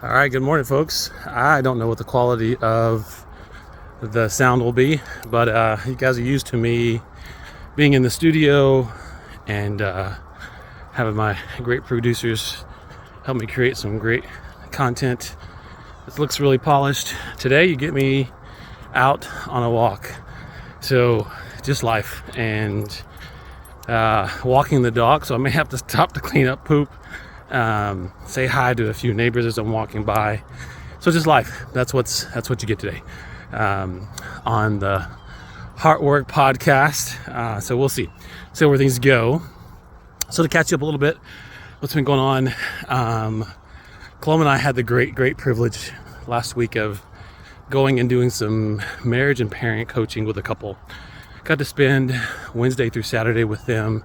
All right, good morning, folks. I don't know what the quality of the sound will be, but you guys are used to me being in the studio and having my great producers help me create some great content. This looks really polished. Today, you get me out on a walk. So, just life and walking the dog. So I may have to stop to clean up poop. Say hi to a few neighbors as I'm walking by. So just life. That's what you get today on the Heart Work podcast. So we'll see where things go. So to catch you up a little bit, what's been going on? Chloe and I had the great privilege last week of going and doing some marriage and parent coaching with a couple. Got to spend Wednesday through Saturday with them,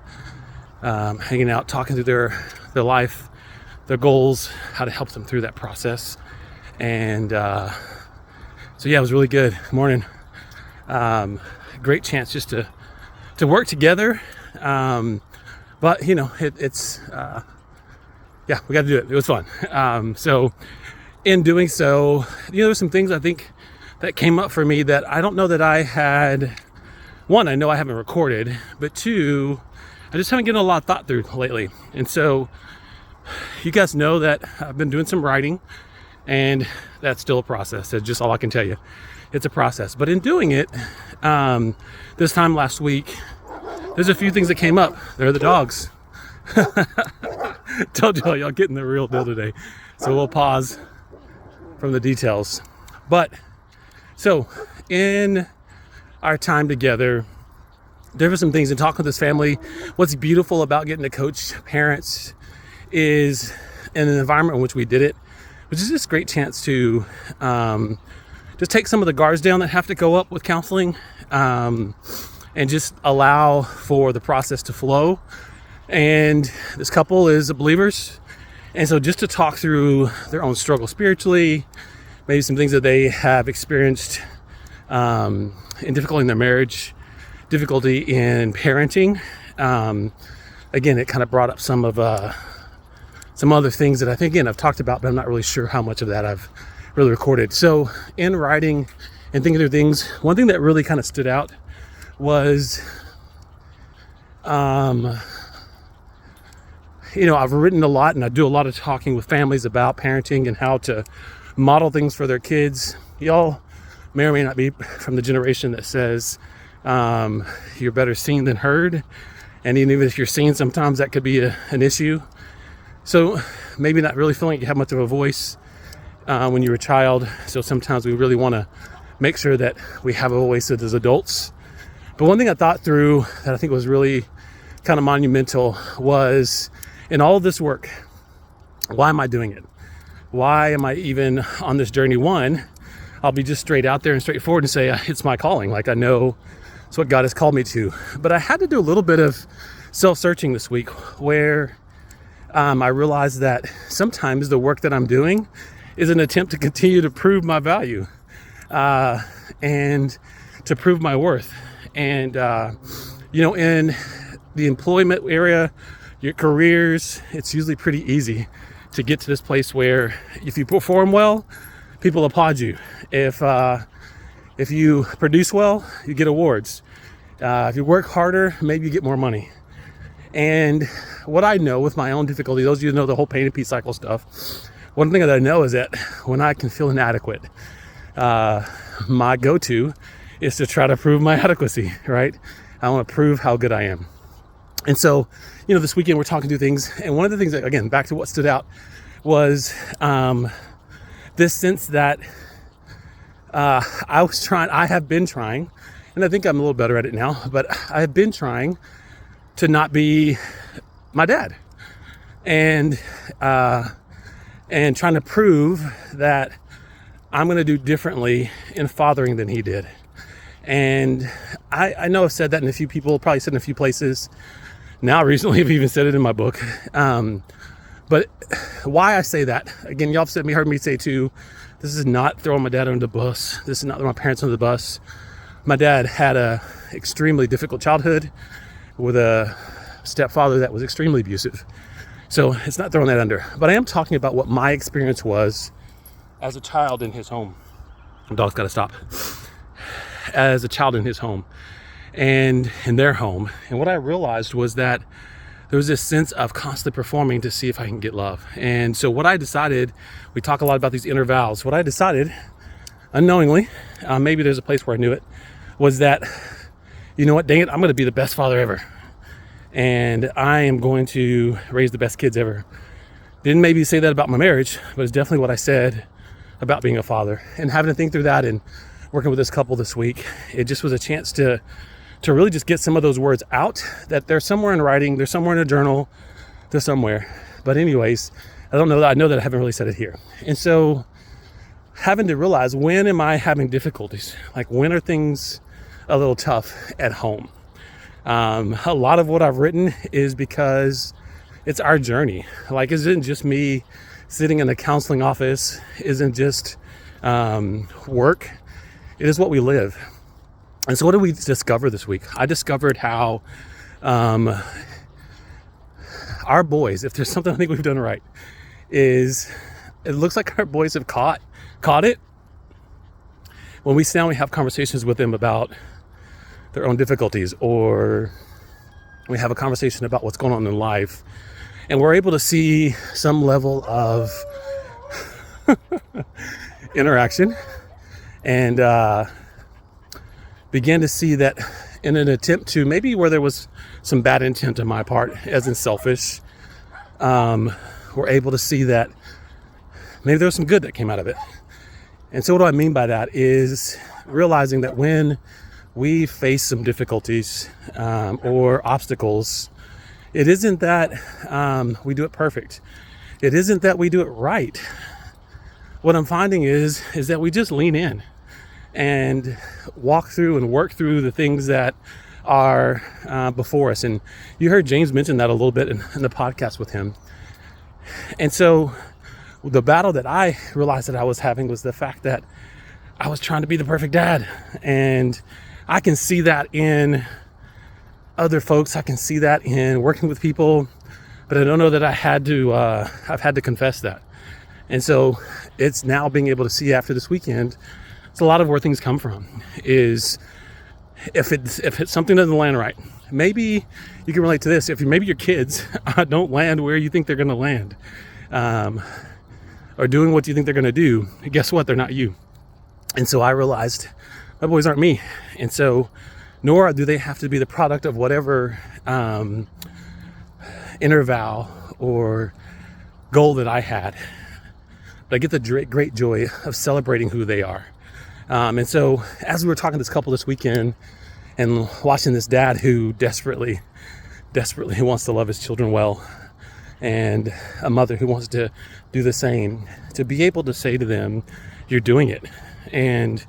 hanging out, talking through their life, their goals, how to help them through that process. And so yeah, it was really good. Good morning. Great chance just to work together. But you know, it's yeah, we got to do it. It was fun. So in doing so, you know, there's some things I think that came up for me that I don't know that I had. One, I know I haven't recorded, but two, I just haven't given a lot of thought through lately. And so you guys know that I've been doing some writing, and that's still a process. That's just all I can tell you. It's a process. But in doing it, this time last week, there's a few things that came up. They're the dogs. Told y'all getting the real deal today. So we'll pause from the details. But so in our time together, there were some things in talking with this family. What's beautiful about getting to coach parents is in an environment in which we did it, which is this great chance to just take some of the guards down that have to go up with counseling, and just allow for the process to flow. And this couple is believers, and so just to talk through their own struggle spiritually, maybe some things that they have experienced in difficulty in their marriage, difficulty in parenting. Again, it kind of brought up some other things that I think, again, I've talked about, but I'm not really sure how much of that I've really recorded. So in writing and thinking through things, one thing that really kind of stood out was, you know, I've written a lot and I do a lot of talking with families about parenting and how to model things for their kids. Y'all may or may not be from the generation that says you're better seen than heard. And even if you're seen, sometimes that could be an issue. So maybe not really feeling like you have much of a voice when you're a child. So sometimes we really want to make sure that we have a voice as adults. But one thing I thought through that I think was really kind of monumental was, in all of this work, why am I doing it? Why am I even on this journey? One, I'll be just straight out there and straightforward and say it's my calling. Like, I know it's what God has called me to. But I had to do a little bit of self-searching this week where I realized that sometimes the work that I'm doing is an attempt to continue to prove my value and to prove my worth. And, you know, in the employment area, your careers, it's usually pretty easy to get to this place where if you perform well, people applaud you. If you produce well, you get awards. If you work harder, maybe you get more money. And what I know with my own difficulty, those of you who know the whole pain and peace cycle stuff, one thing that I know is that when I can feel inadequate, my go-to is to try to prove my adequacy, right? I want to prove how good I am. And so, you know, this weekend we're talking through things, and one of the things that, again, back to what stood out was this sense that I have been trying, and I think I'm a little better at it now, but I have been trying to not be my dad, and trying to prove that I'm going to do differently in fathering than he did. And I know I've said that in a few people, probably said in a few places. Now recently I've even said it in my book. But why I say that, again, y'all have heard me say too, this is not throwing my dad under the bus. This is not throwing my parents under the bus. My dad had a extremely difficult childhood with a stepfather that was extremely abusive. So it's not throwing that under. But I am talking about what my experience was as a child in his home. The dog's got to stop. As a child in his home and in their home. And what I realized was that there was this sense of constantly performing to see if I can get love. And so what I decided, we talk a lot about these inner vows. What I decided, unknowingly, maybe there's a place where I knew it, was that, you know what, dang it, I'm going to be the best father ever. And I am going to raise the best kids ever. Didn't maybe say that about my marriage, but it's definitely what I said about being a father. And having to think through that and working with this couple this week, it just was a chance to really just get some of those words out, that they're somewhere in writing, they're somewhere in a journal, they're somewhere. But anyways, I know that I haven't really said it here. And so having to realize, when am I having difficulties? Like, when are things a little tough at home? A lot of what I've written is because it's our journey. Like, it isn't just me sitting in a counseling office, isn't just work. It is what we live. And so what did we discover this week? I discovered how our boys, if there's something I think we've done right, is it looks like our boys have caught it when we sit down, we have conversations with them about their own difficulties, or we have a conversation about what's going on in life, and we're able to see some level of interaction and begin to see that in an attempt to, maybe where there was some bad intent on my part, as in selfish, we're able to see that maybe there was some good that came out of it. And so what do I mean by that is realizing that when we face some difficulties or obstacles, it isn't that we do it perfect. It isn't that we do it right. What I'm finding is that we just lean in and walk through and work through the things that are before us. And you heard James mention that a little bit in the podcast with him. And so the battle that I realized that I was having was the fact that I was trying to be the perfect dad. And I can see that in other folks. I can see that in working with people, but I don't know that I've had to confess that. And so it's now being able to see after this weekend, it's a lot of where things come from is if it's something doesn't land right. Maybe you can relate to this. Maybe your kids don't land where you think they're going to land, or doing what you think they're going to do. Guess what? They're not you. And so I realized my boys aren't me. And so nor do they have to be the product of whatever inner vow or goal that I had. But I get the great joy of celebrating who they are. And so as we were talking to this couple this weekend and watching this dad who desperately wants to love his children well, and a mother who wants to do the same, to be able to say to them, you're doing it. And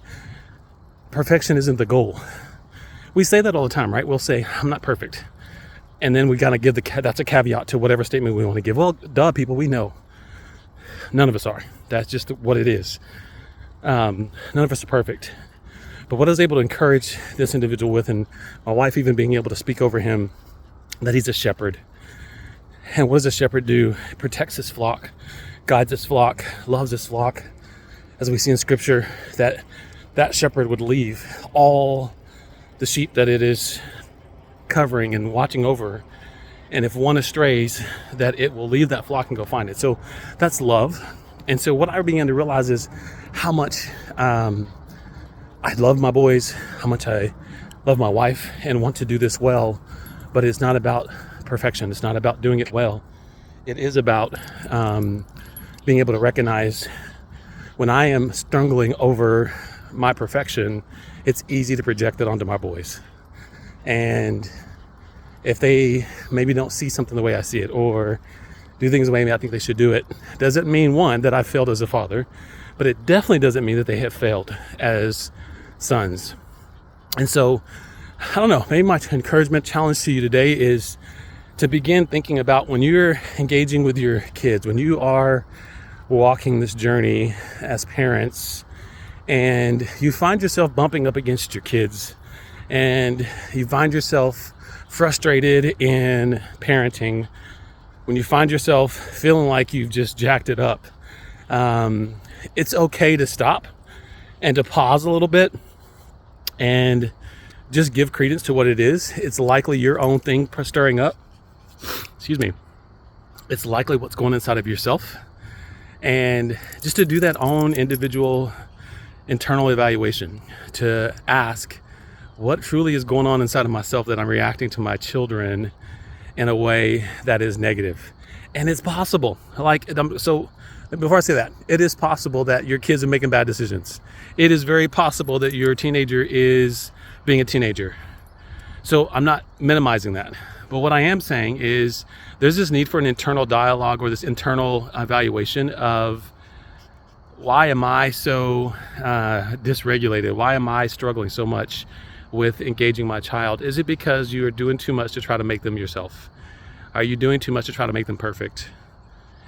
perfection isn't the goal. We say that all the time, right? We'll say, I'm not perfect. And then we gotta give that's a caveat to whatever statement we want to give. Well, duh, people, we know. None of us are. That's just what it is. None of us are perfect. But what I was able to encourage this individual with, and my wife even being able to speak over him, that he's a shepherd. And what does a shepherd do? He protects his flock, guides his flock, loves his flock. As we see in scripture, that shepherd would leave all the sheep that it is covering and watching over. And if one astrays, that it will leave that flock and go find it. So that's love. And so what I began to realize is how much I love my boys, how much I love my wife and want to do this well. But it's not about perfection. It's not about doing it well. It is about being able to recognize when I am struggling over my perfection, it's easy to project it onto my boys. And if they maybe don't see something the way I see it, or do things the way I think they should do it, doesn't mean, one, that I failed as a father, but it definitely doesn't mean that they have failed as sons. And so, I don't know, maybe my encouragement challenge to you today is to begin thinking about when you're engaging with your kids, when you are walking this journey as parents, and you find yourself bumping up against your kids, and you find yourself frustrated in parenting, when you find yourself feeling like you've just jacked it up, It's okay to stop and to pause a little bit and just give credence to what it is. It's likely your own thing stirring up. Excuse me. It's likely what's going inside of yourself. And just to do that own individual internal evaluation, to ask what truly is going on inside of myself that I'm reacting to my children in a way that is negative. And it's possible. So before I say that, it is possible that your kids are making bad decisions. It is very possible that your teenager is being a teenager. So I'm not minimizing that. But what I am saying is there's this need for an internal dialogue or this internal evaluation of, why am I so dysregulated? Why am I struggling so much with engaging my child? Is it because you are doing too much to try to make them yourself? Are you doing too much to try to make them perfect?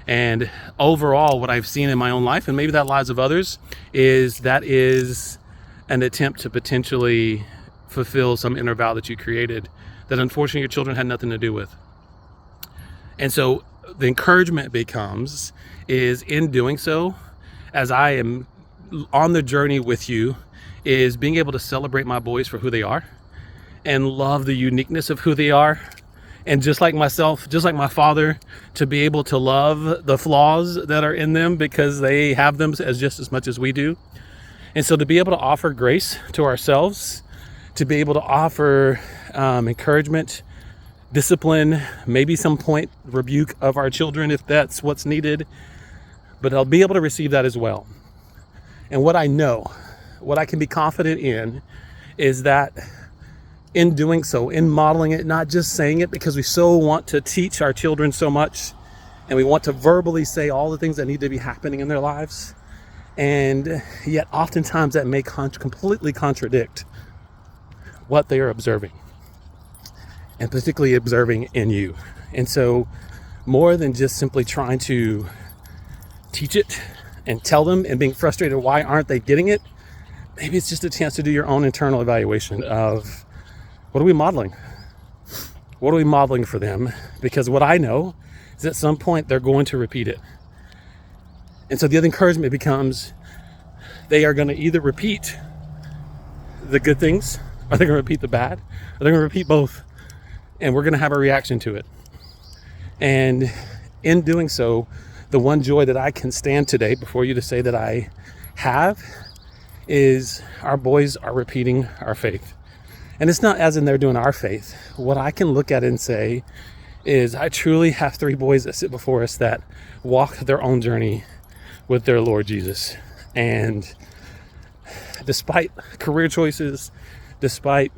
And overall, what I've seen in my own life, and maybe that lives of others, is that is an attempt to potentially fulfill some inner vow that you created that unfortunately your children had nothing to do with. And so the encouragement becomes, is in doing so, as I am on the journey with you, is being able to celebrate my boys for who they are and love the uniqueness of who they are. And just like myself, just like my father, to be able to love the flaws that are in them because they have them just as much as we do. And so to be able to offer grace to ourselves, to be able to offer encouragement, discipline, maybe some point rebuke of our children if that's what's needed, but I'll be able to receive that as well. And what I know, what I can be confident in, is that in doing so, in modeling it, not just saying it because we so want to teach our children so much and we want to verbally say all the things that need to be happening in their lives, and yet oftentimes that may completely contradict what they are observing, and particularly observing in you. And so more than just simply trying to teach it and tell them and being frustrated why aren't they getting it, maybe it's just a chance to do your own internal evaluation of, what are we modeling? What are we modeling for them? Because what I know is at some point they're going to repeat it. And so the other encouragement becomes, they are going to either repeat the good things, or they're going to repeat the bad, or they're going to repeat both. And we're going to have a reaction to it. And in doing so, the one joy that I can stand today before you to say that I have is our boys are repeating our faith. And it's not as in they're doing our faith. What I can look at and say is, I truly have 3 boys that sit before us that walk their own journey with their Lord Jesus. And despite career choices, despite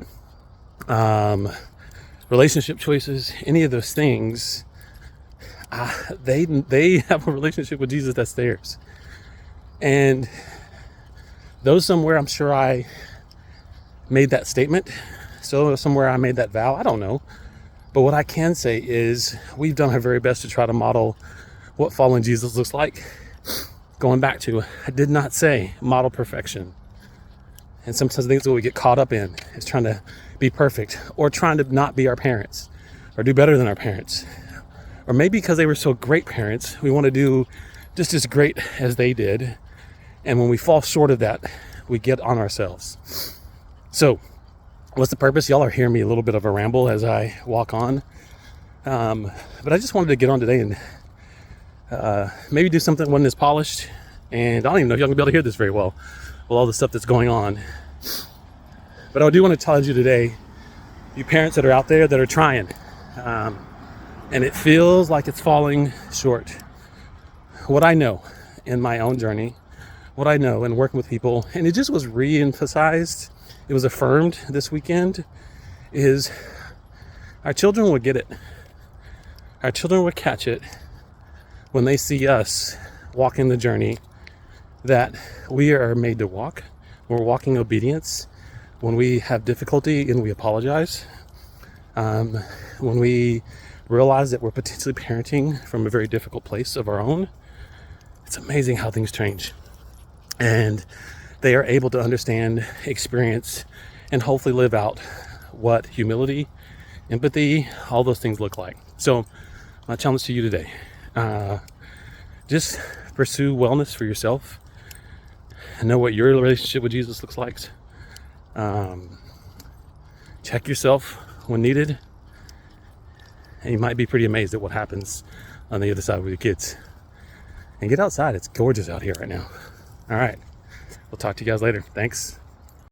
relationship choices, any of those things, they have a relationship with Jesus that's theirs. And though somewhere I'm sure I made that statement, so somewhere I made that vow, I don't know. But what I can say is we've done our very best to try to model what following Jesus looks like. Going back to, I did not say model perfection. And sometimes things that we get caught up in is trying to be perfect, or trying to not be our parents, or do better than our parents. Or maybe because they were so great parents, we want to do just as great as they did. And when we fall short of that, we get on ourselves. So what's the purpose? Y'all are hearing me a little bit of a ramble as I walk on. But I just wanted to get on today and maybe do something that wasn't as polished. And I don't even know if y'all can be able to hear this very well with all the stuff that's going on. But I do want to tell you today, you parents that are out there that are trying, and it feels like it's falling short. What I know in my own journey, what I know in working with people, and it just was re-emphasized, it was affirmed this weekend, is our children would get it. Our children would catch it when they see us walking the journey that we are made to walk. We're walking obedience. When we have difficulty and we apologize, when we realize that we're potentially parenting from a very difficult place of our own, it's amazing how things change. And they are able to understand, experience, and hopefully live out what humility, empathy, all those things look like. So my challenge to you today, just pursue wellness for yourself and know what your relationship with Jesus looks like. Check yourself when needed, and you might be pretty amazed at what happens on the other side with your kids. And get outside. It's gorgeous out here right now. All right. We'll talk to you guys later. Thanks.